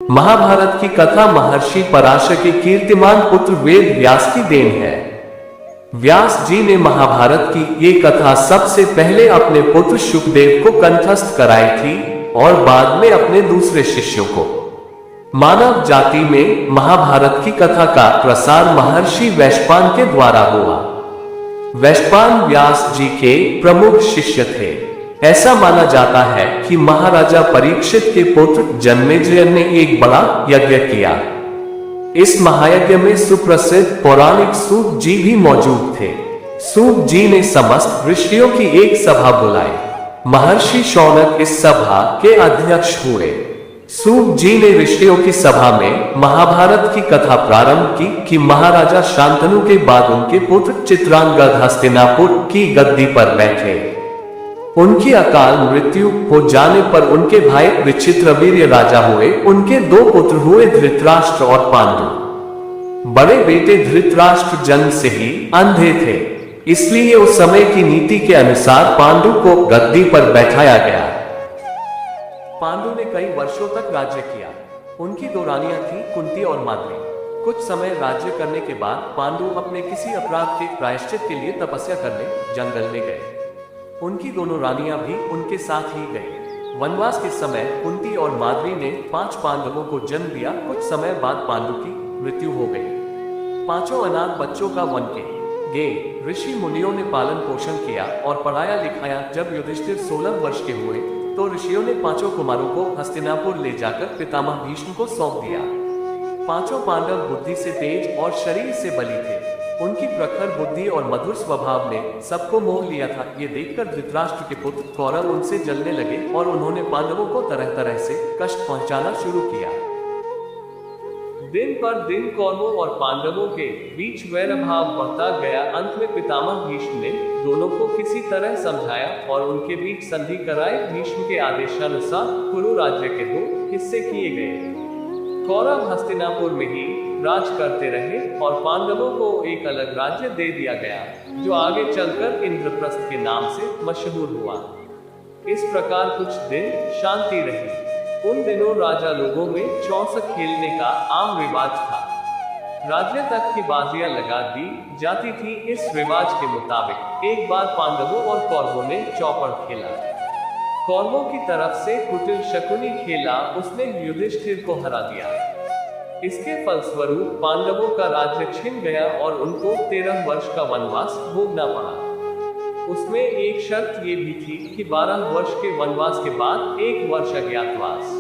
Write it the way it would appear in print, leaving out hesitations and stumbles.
महाभारत की कथा महर्षि पराशर के कीर्तिमान पुत्र वेद व्यास की देन है। व्यास जी ने महाभारत की ये कथा सबसे पहले अपने पुत्र शुकदेव को कंठस्थ कराई थी और बाद में अपने दूसरे शिष्यों को। मानव जाति में महाभारत की कथा का प्रसार महर्षि वैशंपायन के द्वारा हुआ। वैशंपायन व्यास जी के प्रमुख शिष्य थे। ऐसा माना जाता है कि महाराजा परीक्षित के पुत्र जन्मेजय ने एक बड़ा यज्ञ किया। इस महायज्ञ में सुप्रसिद्ध पौराणिक सूत जी भी मौजूद थे। सूत जी ने समस्त ऋषियों की एक सभा बुलाई। महर्षि शौनक इस सभा के अध्यक्ष हुए। सूत जी ने ऋषियों की सभा में महाभारत की कथा प्रारंभ की कि महाराजा शांतनु के बाद उनके पुत्र चित्रांगद हस्तिनापुर की गद्दी पर बैठे। उनकी अकाल मृत्यु हो जाने पर उनके भाई विचित्रवीर्य राजा हुए। उनके दो पुत्र हुए, धृतराष्ट्र और पांडु। बड़े बेटे धृतराष्ट्र जन्म से ही अंधे थे, इसलिए उस समय की नीति के अनुसार पांडु को गद्दी पर बैठाया गया। पांडु ने कई वर्षों तक राज्य किया। उनकी दो रानियां थीं, कुंती और माद्री। कुछ समय राज्य करने के बाद पांडु अपने किसी अपराध के प्रायश्चित के लिए तपस्या करने जंगल में गए। उनकी दोनों रानियां भी उनके साथ ही गईं। वनवास के समय कुंती और माद्री ने 5 पांडवों को जन्म दिया। कुछ समय बाद पांडु की मृत्यु हो गई। 5 अनाथ बच्चों का वन के गे ऋषि मुनियों ने पालन पोषण किया और पढ़ाया लिखाया। जब युधिष्ठिर 16 वर्ष के हुए तो ऋषियों ने 5 कुमारों को हस्तिनापुर ले जाकर पितामह भीष्म को सौंप दिया। 5 पांडव बुद्धि से तेज और शरीर से बली थे। उनकी प्रखर बुद्धि और मधुर स्वभाव ने सबको मोह लिया था। ये देखकर धृतराष्ट्र के पुत्र कौरव उनसे जलने लगे और उन्होंने पांडवों को तरह तरह से कष्ट पहुंचाना शुरू किया। दिन पर दिन कौरवों और पांडवों के बीच वैरभाव बढ़ता गया। अंत में पितामह भीष्म ने दोनों को किसी तरह समझाया और उनके बीच संधि कराए। भीष्म के आदेशानुसार कुरु राज्य के 2 हिस्से किए गए। कौरव हस्तिनापुर में ही राज करते रहे और पांडवों को एक अलग राज्य दे दिया गया, जो आगे चलकर इंद्रप्रस्थ के नाम से मशहूर हुआ। इस प्रकार कुछ दिन शांति रही। उन दिनों राजा लोगों में चौसक खेलने का आम रिवाज था। राज्य तक की बाजियां लगा दी जाती थी। इस रिवाज के मुताबिक एक बार पांडवों और कौरवों ने चौपड़ खेला। कौरवों की तरफ से कुटिल शकुनी खेला। उसने युधिष्ठिर को हरा दिया। इसके फलस्वरूप पांडवों का राज्य छिन गया और उनको 13 वर्ष का वनवास भोगना पड़ा। उसमें एक शर्त ये भी थी कि 12 वर्ष के वनवास के बाद 1 वर्ष अज्ञातवास।